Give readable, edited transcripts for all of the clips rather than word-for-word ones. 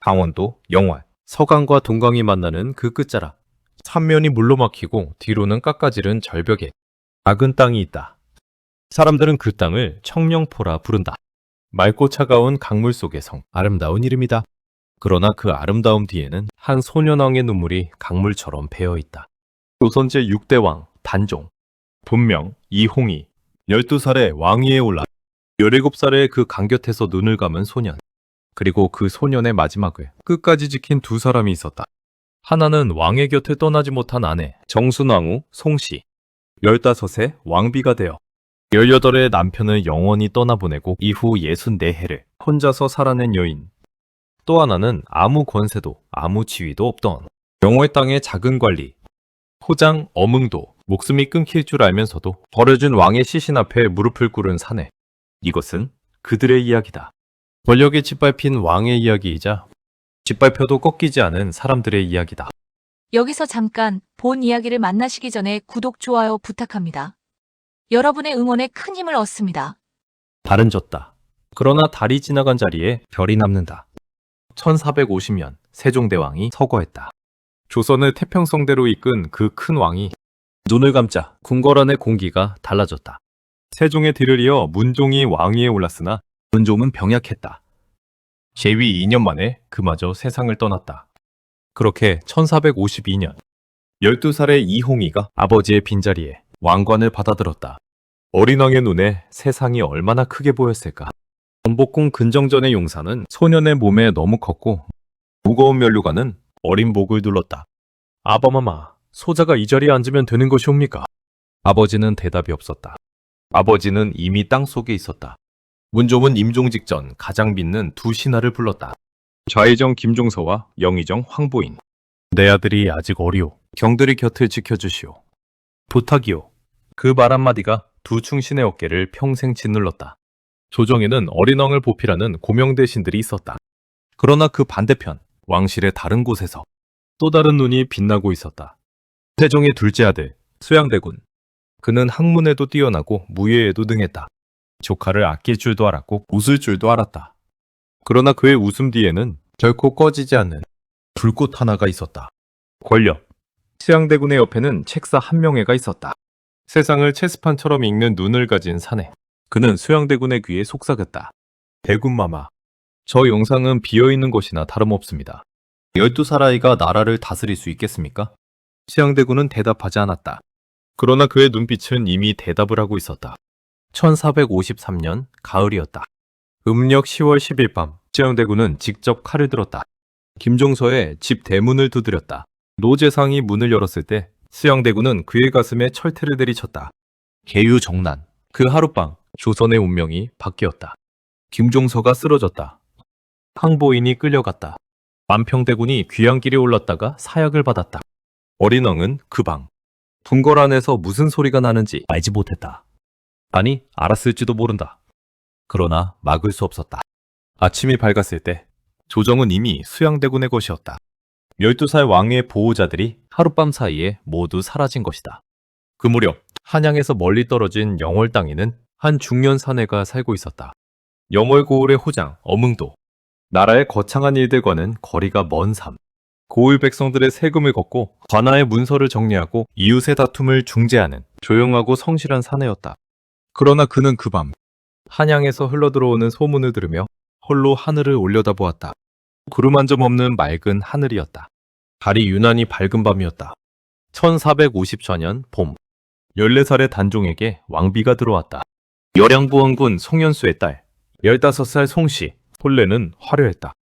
강원도 영월, 서강과 동강이 만나는 그 끝자락. 삼면이 물로 막히고 뒤로는 깎아지른 절벽에 작은 땅이 있다. 사람들은 그 땅을 청령포라 부른다. 맑고 차가운 강물 속의 성, 아름다운 이름이다. 그러나 그 아름다움 뒤에는 한 소년왕의 눈물이 강물처럼 배어 있다. 조선 제6대 왕 단종, 본명 이홍이, 12살에 왕위에 올라 17살에 그 강 곁에서 눈을 감은 소년, 그리고 그 소년의 마지막을 끝까지 지킨 두 사람이 있었다. 하나는 왕의 곁을 떠나지 못한 아내 정순왕후 송씨, 15세 왕비가 되어 18의 남편을 영원히 떠나보내고 이후 64해를 혼자서 살아낸 여인. 또 하나는 아무 권세도 아무 지위도 없던 영월 땅의 작은 관리, 호장 어뭉도, 목숨이 끊길 줄 알면서도 버려진 왕의 시신 앞에 무릎을 꿇은 사내. 이것은 그들의 이야기다. 권력에 짓밟힌 왕의 이야기이자 짓밟혀도 꺾이지 않은 사람들의 이야기다. 여기서 잠깐 본 이야기를 만나시기 전에 구독, 좋아요 부탁합니다. 여러분의 응원에 큰 힘을 얻습니다. 달은 졌다. 그러나 달이 지나간 자리에 별이 남는다. 1450년 세종대왕이 서거했다. 조선을 태평성대로 이끈 그 큰 왕이 눈을 감자 궁궐 안의 공기가 달라졌다. 세종의 뒤를 이어 문종이 왕위에 올랐으나 문종은 병약했다. 재위 2년 만에 그마저 세상을 떠났다. 그렇게 1452년 12살의 이홍이가 아버지의 빈자리에 왕관을 받아들었다. 어린 왕의 눈에 세상이 얼마나 크게 보였을까. 전복궁 근정전의 용사는 소년의 몸에 너무 컸고 무거운 면류관은 어린 목을 둘렀다. 아바마마, 소자가 이 자리에 앉으면 되는 것이옵니까? 아버지는 대답이 없었다. 아버지는 이미 땅속에 있었다. 문종은 임종 직전 가장 믿는 두 신하를 불렀다. 좌의정 김종서와 영의정 황보인. 내 아들이 아직 어리오. 경들이 곁을 지켜주시오. 부탁이오. 그 말 한마디가 두 충신의 어깨를 평생 짓눌렀다. 조정에는 어린 왕을 보필하는 고명대신들이 있었다. 그러나 그 반대편, 왕실의 다른 곳에서 또 다른 눈이 빛나고 있었다. 세종의 둘째 아들, 수양대군. 그는 학문에도 뛰어나고 무예에도 능했다. 조카를 아낄 줄도 알았고 웃을 줄도 알았다. 그러나 그의 웃음 뒤에는 결코 꺼지지 않는 불꽃 하나가 있었다. 권력. 수양대군의 옆에는 책사 한 명회가 있었다. 세상을 체스판처럼 읽는 눈을 가진 사내. 그는 수양대군의 귀에 속삭였다. 대군마마, 저 영상은 비어있는 것이나 다름없습니다. 12살 아이가 나라를 다스릴 수 있겠습니까? 수양대군은 대답하지 않았다. 그러나 그의 눈빛은 이미 대답을 하고 있었다. 1453년 가을이었다. 음력 10월 10일 밤, 수양대군은 직접 칼을 들었다. 김종서의 집 대문을 두드렸다. 노재상이 문을 열었을 때 수양대군은 그의 가슴에 철퇴를 내리쳤다. 계유정난. 그 하룻밤 조선의 운명이 바뀌었다. 김종서가 쓰러졌다. 황보인이 끌려갔다. 만평대군이 귀향길에 올랐다가 사약을 받았다. 어린 왕은 그 방, 궁궐 안에서 무슨 소리가 나는지 알지 못했다. 아니, 알았을지도 모른다. 그러나 막을 수 없었다. 아침이 밝았을 때 조정은 이미 수양대군의 것이었다. 12살 왕의 보호자들이 하룻밤 사이에 모두 사라진 것이다. 그 무렵 한양에서 멀리 떨어진 영월 땅에는 한 중년 사내가 살고 있었다. 영월 고을의 호장 어뭉도. 나라의 거창한 일들과는 거리가 먼 삶. 고을 백성들의 세금을 걷고 관아의 문서를 정리하고 이웃의 다툼을 중재하는 조용하고 성실한 사내였다. 그러나 그는 그 밤 한양에서 흘러들어오는 소문을 들으며 홀로 하늘을 올려다보았다. 구름 한 점 없는 맑은 하늘이었다. 달이 유난히 밝은 밤이었다. 1454년 봄, 14살의 단종에게 왕비가 들어왔다. 열양부원군 송현수의 딸, 15살 송씨. 혼례는 화려했다.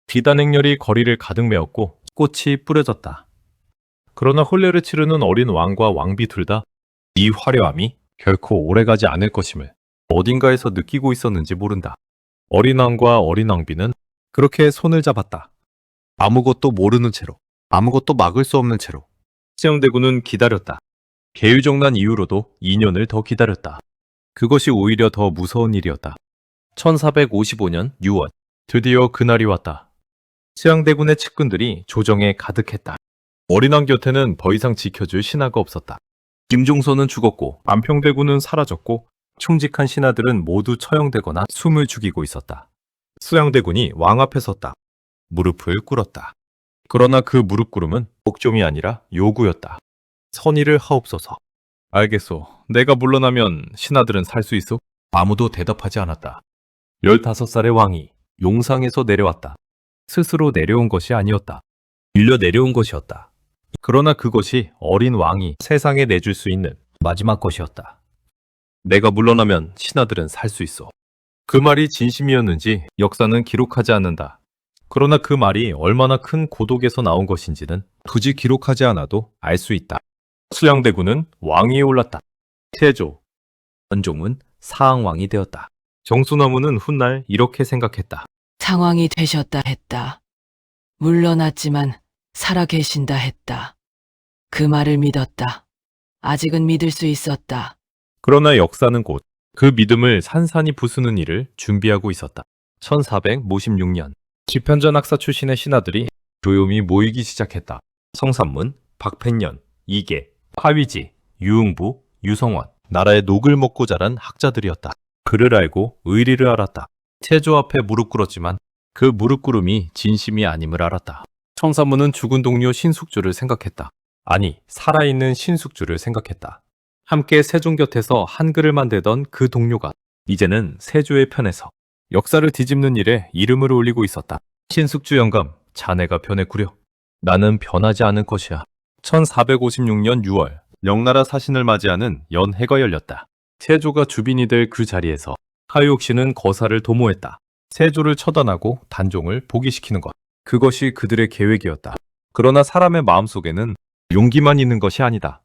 비단 행렬이 거리를 가득 메웠고 꽃이 뿌려졌다. 그러나 혼례를 치르는 어린 왕과 왕비 둘 다 이 화려함이 결코 오래가지 않을 것임을 어딘가에서 느끼고 있었는지 모른다. 어린 왕과 어린 왕비는 그렇게 손을 잡았다. 아무것도 모르는 채로, 아무것도 막을 수 없는 채로 수양대군은 기다렸다. 계유정난 이후로도 2년을 더 기다렸다. 그것이 오히려 더 무서운 일이었다. 1455년 6월, 드디어 그날이 왔다. 수양대군의 측근들이 조정에 가득했다. 어린 왕 곁에는 더 이상 지켜줄 신하가 없었다. 김종서는 죽었고 안평대군은 사라졌고 충직한 신하들은 모두 처형되거나 숨을 죽이고 있었다. 수양대군이 왕 앞에 섰다. 무릎을 꿇었다. 그러나 그 무릎 꿇음은 복종이 아니라 요구였다. 선의를 하옵소서. 알겠소. 내가 물러나면 신하들은 살 수 있소? 아무도 대답하지 않았다. 15살의 왕이 용상에서 내려왔다. 스스로 내려온 것이 아니었다. 밀려 내려온 것이었다. 그러나 그것이 어린 왕이 세상에 내줄 수 있는 마지막 것이었다. 내가 물러나면 신하들은 살 수 있어. 그 말이 진심이었는지 역사는 기록하지 않는다. 그러나 그 말이 얼마나 큰 고독에서 나온 것인지는 굳이 기록하지 않아도 알 수 있다. 수양대군은 왕위에 올랐다. 태조, 원종은 사항왕이 되었다. 정수나무는 훗날 이렇게 생각했다. 상황이 되셨다 했다. 물러났지만 살아계신다 했다. 그 말을 믿었다. 아직은 믿을 수 있었다. 그러나 역사는 곧 그 믿음을 산산이 부수는 일을 준비하고 있었다. 1456년 지편전 학사 출신의 신하들이 조용히 모이기 시작했다. 성삼문, 박팽년, 이계, 하위지, 유흥부, 유성원, 나라의 녹을 먹고 자란 학자들이었다. 그를 알고 의리를 알았다. 태조 앞에 무릎 꿇었지만 그 무릎 꿇음이 진심이 아님을 알았다. 성삼문은 죽은 동료 신숙주를 생각했다. 아니, 살아있는 신숙주를 생각했다. 함께 세종 곁에서 한글을 만들던 그 동료가 이제는 세조의 편에서 역사를 뒤집는 일에 이름을 올리고 있었다. 신숙주 영감, 자네가 변했구려. 나는 변하지 않을 것이야. 1456년 6월, 명나라 사신을 맞이하는 연회가 열렸다. 세조가 주빈이 될 그 자리에서 하유옥씨는 거사를 도모했다. 세조를 처단하고 단종을 복위시키는 것. 그것이 그들의 계획이었다. 그러나 사람의 마음속에는 용기만 있는 것이 아니다.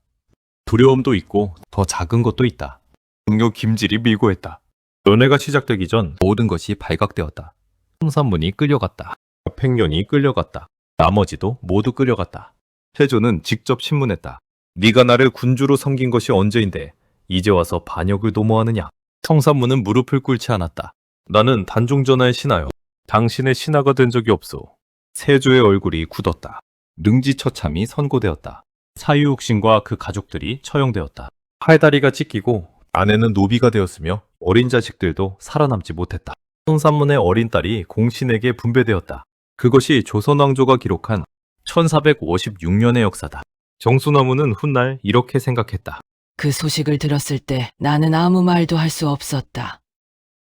두려움도 있고 더 작은 것도 있다. 동료 김질이 밀고 했다. 연회가 시작되기 전 모든 것이 발각되었다. 성삼문이 끌려갔다. 팽년이 끌려갔다. 나머지도 모두 끌려갔다. 세조는 직접 신문했다. 네가 나를 군주로 섬긴 것이 언제인데 이제 와서 반역을 도모하느냐. 성삼문은 무릎을 꿇지 않았다. 나는 단종전하의 신하여 당신의 신하가 된 적이 없소. 세조의 얼굴이 굳었다. 능지처참이 선고되었다. 사유옥신과 그 가족들이 처형되었다. 팔다리가 찢기고 아내는 노비가 되었으며 어린 자식들도 살아남지 못했다. 성삼문의 어린 딸이 공신에게 분배되었다. 그것이 조선왕조가 기록한 1456년의 역사다. 정수나무는 훗날 이렇게 생각했다. 그 소식을 들었을 때 나는 아무 말도 할 수 없었다.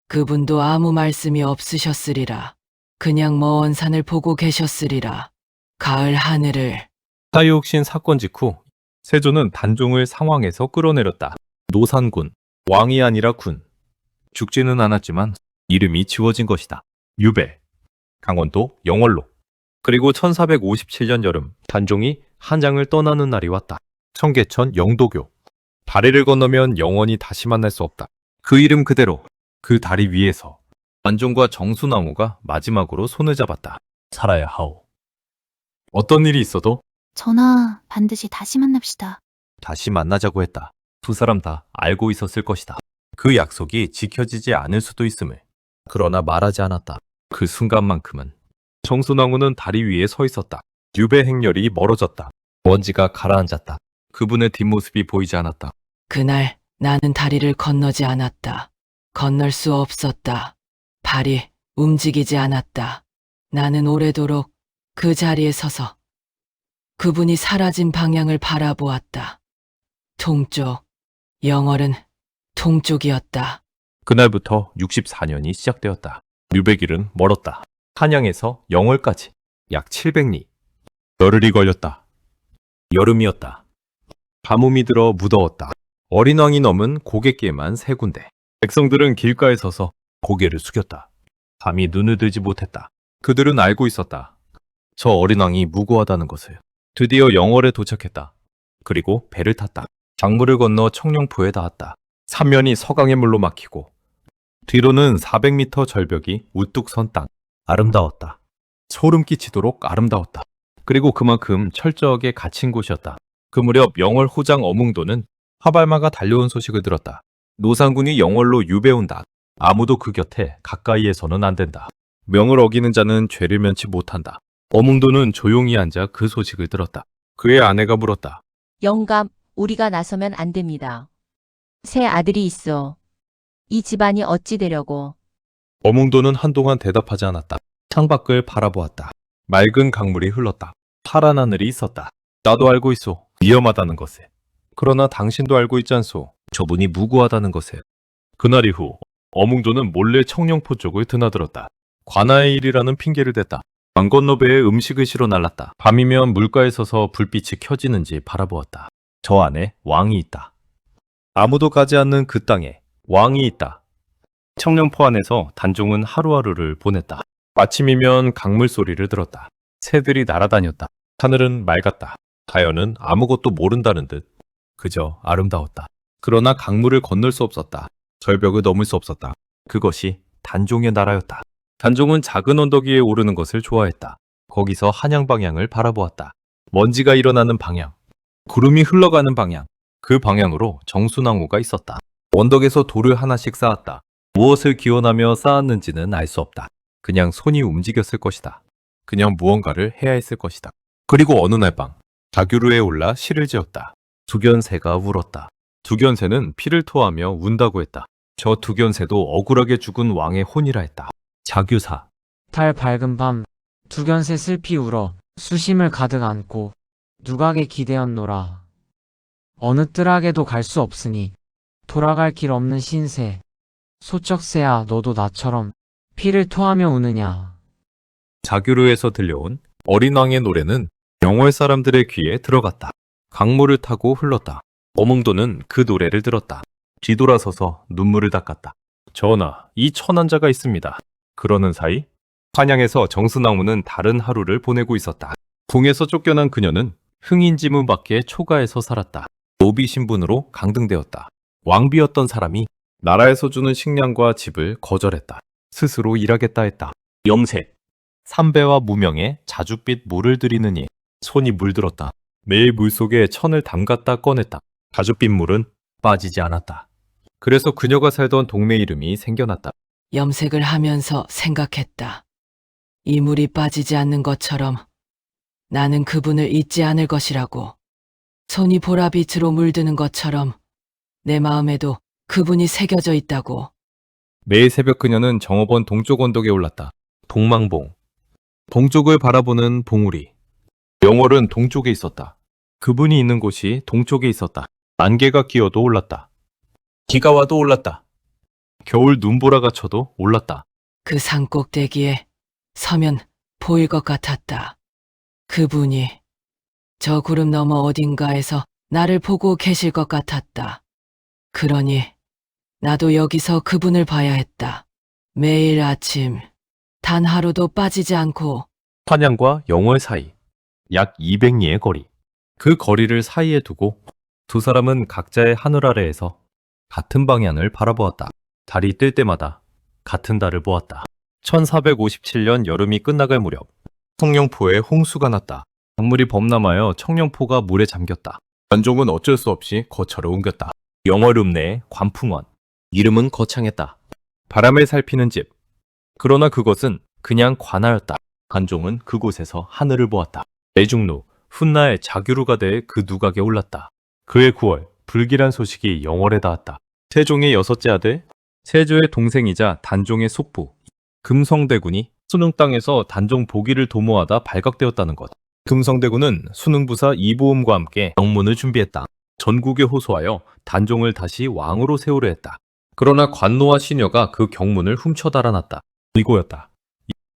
그분도 아무 말씀이 없으셨으리라. 그냥 먼 산을 보고 계셨으리라. 가을 하늘을. 사유옥신 사건 직후 세조는 단종을 상황에서 끌어내렸다. 노산군, 왕이 아니라 군. 죽지는 않았지만 이름이 지워진 것이다. 유배, 강원도 영월로. 그리고 1457년 여름 단종이 한장을 떠나는 날이 왔다. 청계천 영도교. 다리를 건너면 영원히 다시 만날 수 없다. 그 이름 그대로 그 다리 위에서 단종과 정수나무가 마지막으로 손을 잡았다. 살아야 하오. 어떤 일이 있어도 전하, 반드시 다시 만납시다. 다시 만나자고 했다. 두 사람 다 알고 있었을 것이다. 그 약속이 지켜지지 않을 수도 있음을. 그러나 말하지 않았다. 그 순간만큼은. 정수나무는 다리 위에 서 있었다. 유배 행렬이 멀어졌다. 먼지가 가라앉았다. 그분의 뒷모습이 보이지 않았다. 그날 나는 다리를 건너지 않았다. 건널 수 없었다. 발이 움직이지 않았다. 나는 오래도록 그 자리에 서서 그분이 사라진 방향을 바라보았다. 동쪽, 영월은 동쪽이었다. 그날부터 64년이 시작되었다. 유배길은 멀었다. 한양에서 영월까지 약 700리. 열흘이 걸렸다. 여름이었다. 가뭄이 들어 무더웠다. 어린 왕이 넘은 고갯길만 3군데. 백성들은 길가에 서서 고개를 숙였다. 감히 눈을 들지 못했다. 그들은 알고 있었다. 저 어린 왕이 무고하다는 것을. 드디어 영월에 도착했다. 그리고 배를 탔다. 강물을 건너 청룡포에 닿았다. 삼면이 서강의 물로 막히고 뒤로는 400m 절벽이 우뚝 선 땅. 아름다웠다. 소름 끼치도록 아름다웠다. 그리고 그만큼 철저하게 갇힌 곳이었다. 그 무렵 영월 호장 어몽도는 화발마가 달려온 소식을 들었다. 노산군이 영월로 유배온다. 아무도 그 곁에 가까이에서는 안 된다. 명을 어기는 자는 죄를 면치 못한다. 어몽도는 조용히 앉아 그 소식을 들었다. 그의 아내가 물었다. 영감, 우리가 나서면 안 됩니다. 새 아들이 있어. 이 집안이 어찌 되려고. 어몽도는 한동안 대답하지 않았다. 창밖을 바라보았다. 맑은 강물이 흘렀다. 파란 하늘이 있었다. 나도 알고 있소. 위험하다는 것을. 그러나 당신도 알고 있지 않소. 저분이 무고하다는 것을. 그날 이후 어몽조는 몰래 청룡포 쪽을 드나들었다. 관아의 일이라는 핑계를 댔다. 강 건너 배에 음식을 실어 날랐다. 밤이면 물가에 서서 불빛이 켜지는지 바라보았다. 저 안에 왕이 있다. 아무도 가지 않는 그 땅에 왕이 있다. 청룡포 안에서 단종은 하루하루를 보냈다. 아침이면 강물 소리를 들었다. 새들이 날아다녔다. 하늘은 맑았다. 자연은 아무것도 모른다는 듯 그저 아름다웠다. 그러나 강물을 건널 수 없었다. 절벽을 넘을 수 없었다. 그것이 단종의 나라였다. 단종은 작은 언덕 위에 오르는 것을 좋아했다. 거기서 한양 방향을 바라보았다. 먼지가 일어나는 방향, 구름이 흘러가는 방향, 그 방향으로 정수나무가 있었다. 언덕에서 돌을 하나씩 쌓았다. 무엇을 기원하며 쌓았는지는 알 수 없다. 그냥 손이 움직였을 것이다. 그냥 무언가를 해야 했을 것이다. 그리고 어느 날 밤, 자규루에 올라 시를 지었다. 두견새가 울었다. 두견새는 피를 토하며 운다고 했다. 저 두견새도 억울하게 죽은 왕의 혼이라 했다. 자규사. 달 밝은 밤 두견새 슬피 울어 수심을 가득 안고 누각에 기대었노라. 어느 뜰하게도 갈 수 없으니 돌아갈 길 없는 신새. 소쩍새야 너도 나처럼 피를 토하며 우느냐. 자규루에서 들려온 어린 왕의 노래는 영월 사람들의 귀에 들어갔다. 강물을 타고 흘렀다. 어몽도는 그 노래를 들었다. 뒤돌아서서 눈물을 닦았다. 전하, 이 천한자가 있습니다. 그러는 사이 한양에서 정수나무는 다른 하루를 보내고 있었다. 궁에서 쫓겨난 그녀는 흥인지문 밖의 초가에서 살았다. 노비 신분으로 강등되었다. 왕비였던 사람이 나라에서 주는 식량과 집을 거절했다. 스스로 일하겠다 했다. 염색. 삼배와 무명에 자줏빛 물을 들이느니 손이 물들었다. 매일 물속에 천을 담갔다 꺼냈다. 자줏빛 물은 빠지지 않았다. 그래서 그녀가 살던 동네 이름이 생겨났다. 염색을 하면서 생각했다. 이 물이 빠지지 않는 것처럼 나는 그분을 잊지 않을 것이라고. 손이 보라빛으로 물드는 것처럼 내 마음에도 그분이 새겨져 있다고. 매일 새벽 그녀는 정업원 동쪽 언덕에 올랐다. 동망봉. 동쪽을 바라보는 봉우리. 영월은 동쪽에 있었다. 그분이 있는 곳이 동쪽에 있었다. 안개가 끼어도 올랐다. 비가 와도 올랐다. 겨울 눈보라가 쳐도 올랐다. 그 산 꼭대기에 서면 보일 것 같았다. 그분이 저 구름 너머 어딘가에서 나를 보고 계실 것 같았다. 그러니 나도 여기서 그분을 봐야 했다. 매일 아침 단 하루도 빠지지 않고. 한양과 영월 사이 약 200리의 거리. 그 거리를 사이에 두고 두 사람은 각자의 하늘 아래에서 같은 방향을 바라보았다. 달이 뜰 때마다 같은 달을 보았다. 1457년 여름이 끝나갈 무렵 청룡포에 홍수가 났다. 강물이 범람하여 청룡포가 물에 잠겼다. 단종은 어쩔 수 없이 거처를 옮겼다. 영월읍 내 관풍원. 이름은 거창했다. 바람을 살피는 집. 그러나 그것은 그냥 관아였다. 단종은 그곳에서 하늘을 보았다. 내중루, 훗날 자규루가 돼 그 누각에 올랐다. 그해 9월 불길한 소식이 영월에 닿았다. 세종의 여섯째 아들, 세조의 동생이자 단종의 속부, 금성대군이 수능 땅에서 단종 보기를 도모하다 발각되었다는 것. 금성대군은 수능부사 이보음과 함께 영문을 준비했다. 전국에 호소하여 단종을 다시 왕으로 세우려 했다. 그러나 관노와 시녀가 그 경문을 훔쳐 달아났다. 이고였다.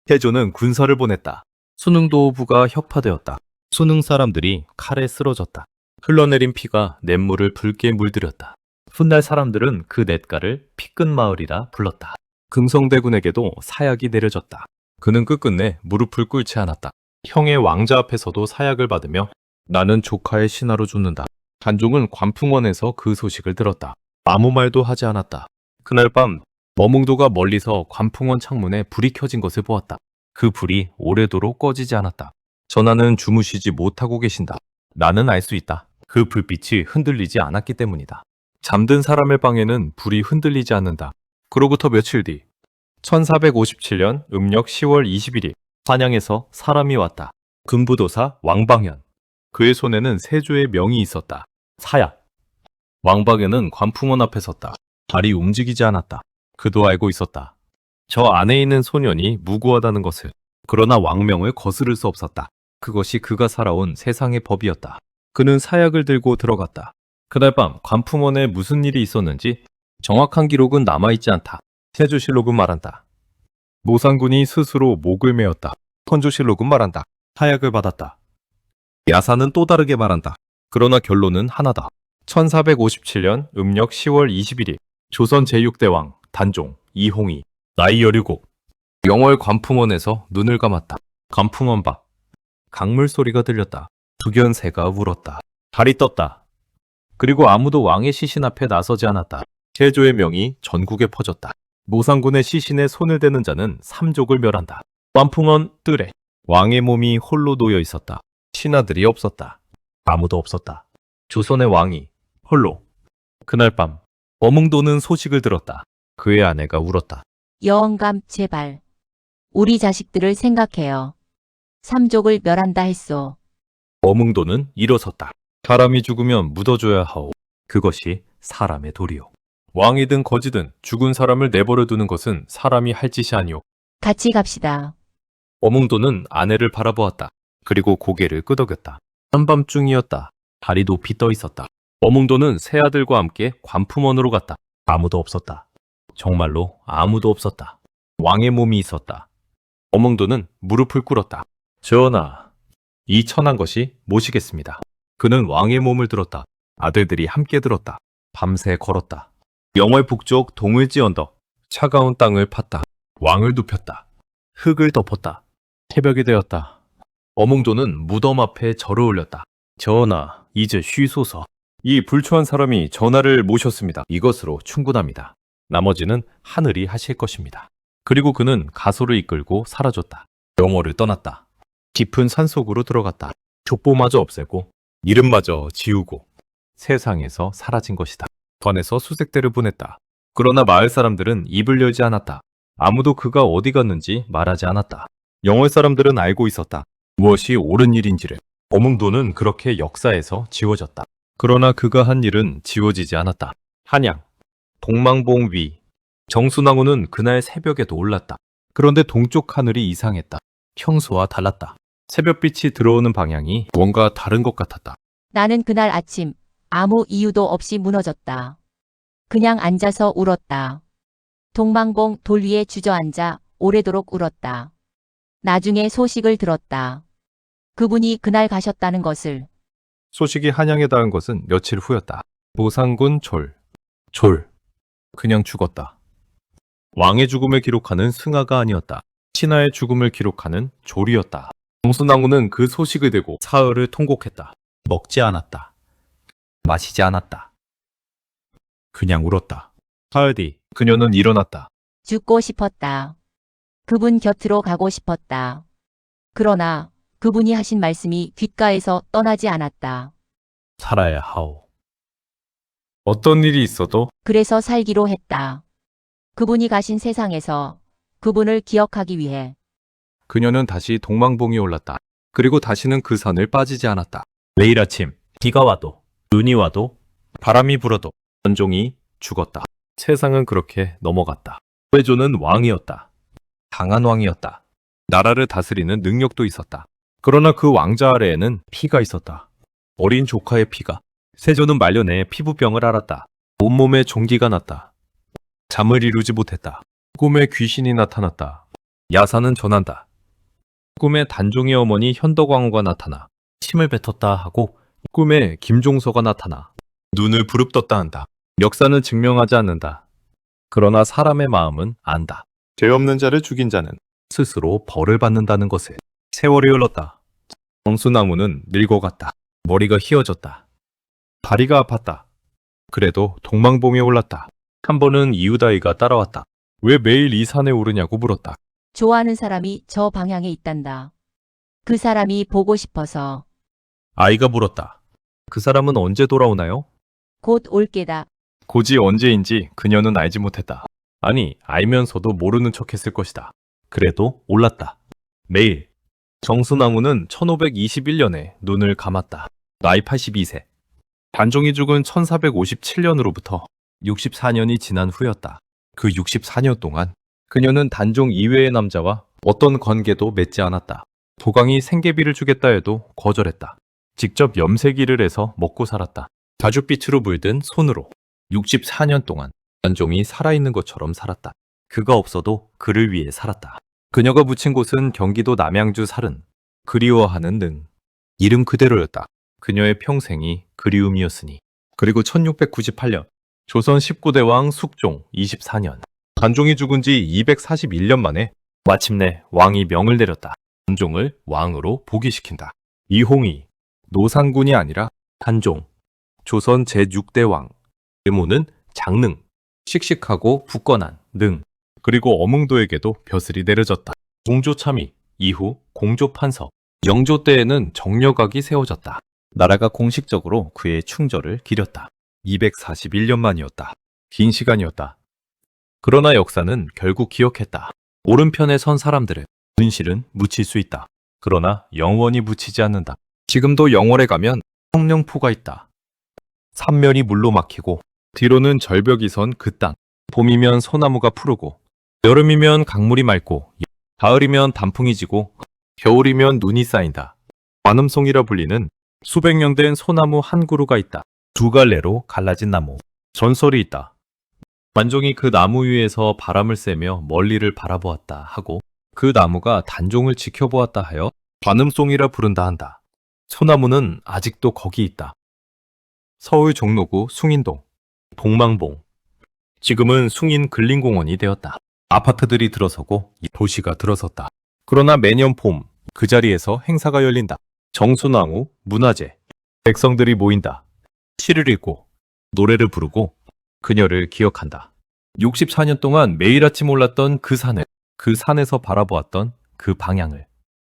세조는 군사를 보냈다. 수능도부가 혁파되었다. 수능 사람들이 칼에 쓰러졌다. 흘러내린 피가 냇물을 붉게 물들였다. 훗날 사람들은 그 냇가를 피끝마을이라 불렀다. 금성대군에게도 사약이 내려졌다. 그는 끝끝내 무릎을 꿇지 않았다. 형의 왕자 앞에서도 사약을 받으며 나는 조카의 신하로 죽는다. 단종은 관풍원에서 그 소식을 들었다. 아무 말도 하지 않았다. 그날 밤 머몽도가 멀리서 관풍원 창문에 불이 켜진 것을 보았다. 그 불이 오래도록 꺼지지 않았다. 전하는 주무시지 못하고 계신다. 나는 알 수 있다. 그 불빛이 흔들리지 않았기 때문이다. 잠든 사람의 방에는 불이 흔들리지 않는다. 그로부터 며칠 뒤 1457년 음력 10월 21일 한양에서 사람이 왔다. 금부도사 왕방현. 그의 손에는 세조의 명이 있었다. 사약. 왕방현은 관풍원 앞에 섰다. 발이 움직이지 않았다. 그도 알고 있었다. 저 안에 있는 소년이 무고하다는 것을. 그러나 왕명을 거스를 수 없었다. 그것이 그가 살아온 세상의 법이었다. 그는 사약을 들고 들어갔다. 그날 밤 관품원에 무슨 일이 있었는지 정확한 기록은 남아있지 않다. 세조실록은 말한다. 모상군이 스스로 목을 메었다. 선조실록은 말한다. 사약을 받았다. 야사는 또 다르게 말한다. 그러나 결론은 하나다. 1457년 음력 10월 21일 조선 제6대왕 단종 이홍이 나이 17 영월 관품원에서 눈을 감았다. 관품원 밖 강물 소리가 들렸다. 두견새가 울었다. 달이 떴다. 그리고 아무도 왕의 시신 앞에 나서지 않았다. 세조의 명이 전국에 퍼졌다. 모상군의 시신에 손을 대는 자는 삼족을 멸한다. 관품원 뜰에 왕의 몸이 홀로 놓여 있었다. 신하들이 없었다. 아무도 없었다. 조선의 왕이 홀로. 그날 밤 어몽도는 소식을 들었다. 그의 아내가 울었다. 여왕감 제발. 우리 자식들을 생각해요. 삼족을 멸한다 했소. 어몽도는 일어섰다. 사람이 죽으면 묻어줘야 하오. 그것이 사람의 도리요. 왕이든 거지든 죽은 사람을 내버려 두는 것은 사람이 할 짓이 아니오. 같이 갑시다. 어몽도는 아내를 바라보았다. 그리고 고개를 끄덕였다. 한밤중이었다. 달이 높이 떠 있었다. 어몽도는 새 아들과 함께 관품원으로 갔다. 아무도 없었다. 정말로 아무도 없었다. 왕의 몸이 있었다. 어몽도는 무릎을 꿇었다. 전하, 이 천한 것이 모시겠습니다. 그는 왕의 몸을 들었다. 아들들이 함께 들었다. 밤새 걸었다. 영월 북쪽 동을지 언덕, 차가운 땅을 팠다. 왕을 눕혔다. 흙을 덮었다. 새벽이 되었다. 어몽도는 무덤 앞에 절을 올렸다. 전하, 이제 쉬소서. 이 불초한 사람이 전하를 모셨습니다. 이것으로 충분합니다. 나머지는 하늘이 하실 것입니다. 그리고 그는 가소를 이끌고 사라졌다. 영월을 떠났다. 깊은 산속으로 들어갔다. 족보마저 없애고 이름마저 지우고 세상에서 사라진 것이다. 관에서 수색대를 보냈다. 그러나 마을 사람들은 입을 열지 않았다. 아무도 그가 어디 갔는지 말하지 않았다. 영월 사람들은 알고 있었다. 무엇이 옳은 일인지를. 어몽도는 그렇게 역사에서 지워졌다. 그러나 그가 한 일은 지워지지 않았다. 한양, 동망봉 위. 정순왕후는 그날 새벽에도 올랐다. 그런데 동쪽 하늘이 이상했다. 평소와 달랐다. 새벽빛이 들어오는 방향이 뭔가 다른 것 같았다. 나는 그날 아침 아무 이유도 없이 무너졌다. 그냥 앉아서 울었다. 동망봉 돌 위에 주저앉아 오래도록 울었다. 나중에 소식을 들었다. 그분이 그날 가셨다는 것을. 소식이 한양에 닿은 것은 며칠 후였다. 모상군 졸. 그냥 죽었다. 왕의 죽음을 기록하는 승하가 아니었다. 신하의 죽음을 기록하는 졸이었다. 정순왕후는 그 소식을 대고 사흘을 통곡했다. 먹지 않았다. 마시지 않았다. 그냥 울었다. 사흘 뒤 그녀는 일어났다. 죽고 싶었다. 그분 곁으로 가고 싶었다. 그러나 그분이 하신 말씀이 귓가에서 떠나지 않았다. 살아야 하오. 어떤 일이 있어도 그래서 살기로 했다. 그분이 가신 세상에서 그분을 기억하기 위해. 그녀는 다시 동망봉에 올랐다. 그리고 다시는 그 산을 빠지지 않았다. 매일 아침 비가 와도 눈이 와도 바람이 불어도 단종이 죽었다. 세상은 그렇게 넘어갔다. 회조는 왕이었다. 강한 왕이었다. 나라를 다스리는 능력도 있었다. 그러나 그 왕자 아래에는 피가 있었다. 어린 조카의 피가. 세조는 말년에 피부병을 앓았다. 온몸에 종기가 났다. 잠을 이루지 못했다. 꿈에 귀신이 나타났다. 야사는 전한다. 꿈에 단종의 어머니 현덕왕후가 나타나 침을 뱉었다 하고 꿈에 김종서가 나타나 눈을 부릅떴다 한다. 역사는 증명하지 않는다. 그러나 사람의 마음은 안다. 죄 없는 자를 죽인 자는 스스로 벌을 받는다는 것을. 세월이 흘렀다. 정순왕후는 늙어갔다. 머리가 휘어졌다. 다리가 아팠다. 그래도 동망봉에 올랐다. 한 번은 이웃아이가 따라왔다. 왜 매일 이 산에 오르냐고 물었다. 좋아하는 사람이 저 방향에 있단다. 그 사람이 보고 싶어서. 아이가 물었다. 그 사람은 언제 돌아오나요? 곧 올 게다. 고지 언제인지 그녀는 알지 못했다. 아니, 알면서도 모르는 척했을 것이다. 그래도 올랐다. 매일. 정순왕후는 1521년에 눈을 감았다. 나이 82세. 단종이 죽은 1457년으로부터 64년이 지난 후였다. 그 64년 동안 그녀는 단종 이외의 남자와 어떤 관계도 맺지 않았다. 도강이 생계비를 주겠다 해도 거절했다. 직접 염색일을 해서 먹고 살았다. 자줏빛으로 물든 손으로 64년 동안 단종이 살아있는 것처럼 살았다. 그가 없어도 그를 위해 살았다. 그녀가 묻힌 곳은 경기도 남양주 살은 그리워하는 능. 이름 그대로였다. 그녀의 평생이 그리움이었으니. 그리고 1698년 조선 19대 왕 숙종 24년 단종이 죽은 지 241년 만에 마침내 왕이 명을 내렸다. 단종을 왕으로 복위시킨다. 이홍이 노상군이 아니라 단종, 조선 제6대 왕. 외모는 장능, 씩씩하고 굳건한 능. 그리고 어몽도에게도 벼슬이 내려졌다. 공조참의 이후 공조판서. 영조 때에는 정려각이 세워졌다. 나라가 공식적으로 그의 충절을 기렸다. 241년 만이었다. 긴 시간이었다. 그러나 역사는 결국 기억했다. 오른편에 선 사람들은 분실은 묻힐 수 있다. 그러나 영원히 묻히지 않는다. 지금도 영월에 가면 성령포가 있다. 삼면이 물로 막히고 뒤로는 절벽이 선 그 땅. 봄이면 소나무가 푸르고 여름이면 강물이 맑고 가을이면 단풍이 지고 겨울이면 눈이 쌓인다. 관음송이라 불리는 수백 년 된 소나무 한 그루가 있다. 두 갈래로 갈라진 나무. 전설이 있다. 만종이 그 나무 위에서 바람을 쐬며 멀리를 바라보았다 하고 그 나무가 단종을 지켜보았다 하여 관음송이라 부른다 한다. 소나무는 아직도 거기 있다. 서울 종로구 숭인동, 동망봉. 지금은 숭인 근린공원이 되었다. 아파트들이 들어서고 도시가 들어섰다. 그러나 매년 봄 그 자리에서 행사가 열린다. 정순왕후 문화제. 백성들이 모인다. 시를 읽고 노래를 부르고 그녀를 기억한다. 64년 동안 매일 아침 올랐던 그 산을, 그 산에서 바라보았던 그 방향을.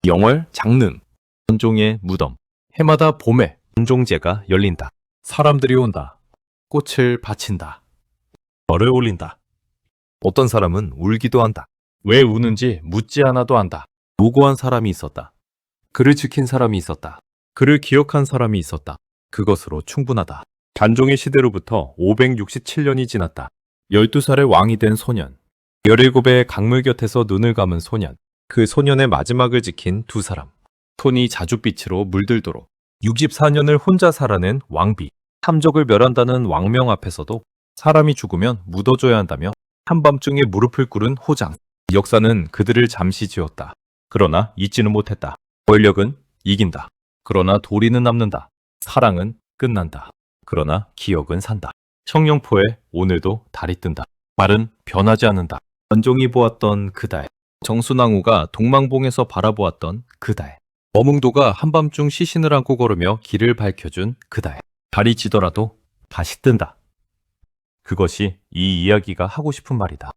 영월 장릉, 단종의 무덤. 해마다 봄에 단종제가 열린다. 사람들이 온다. 꽃을 바친다. 절을 올린다. 어떤 사람은 울기도 한다. 왜 우는지 묻지 않아도 안다. 노고한 사람이 있었다. 그를 지킨 사람이 있었다. 그를 기억한 사람이 있었다. 그것으로 충분하다. 단종의 시대로부터 567년이 지났다. 12살의 왕이 된 소년. 17의 강물 곁에서 눈을 감은 소년. 그 소년의 마지막을 지킨 두 사람. 손이 자줏빛으로 물들도록 64년을 혼자 살아낸 왕비. 탐족을 멸한다는 왕명 앞에서도 사람이 죽으면 묻어줘야 한다며 한밤중에 무릎을 꿇은 호장. 역사는 그들을 잠시 지웠다. 그러나 잊지는 못했다. 권력은 이긴다. 그러나 도리는 남는다. 사랑은 끝난다. 그러나 기억은 산다. 청룡포에 오늘도 달이 뜬다. 말은 변하지 않는다. 단종이 보았던 그 달. 정순왕후가 동망봉에서 바라보았던 그 달. 어몽도가 한밤중 시신을 안고 걸으며 길을 밝혀준 그 달. 달이 지더라도 다시 뜬다. 그것이 이 이야기가 하고 싶은 말이다.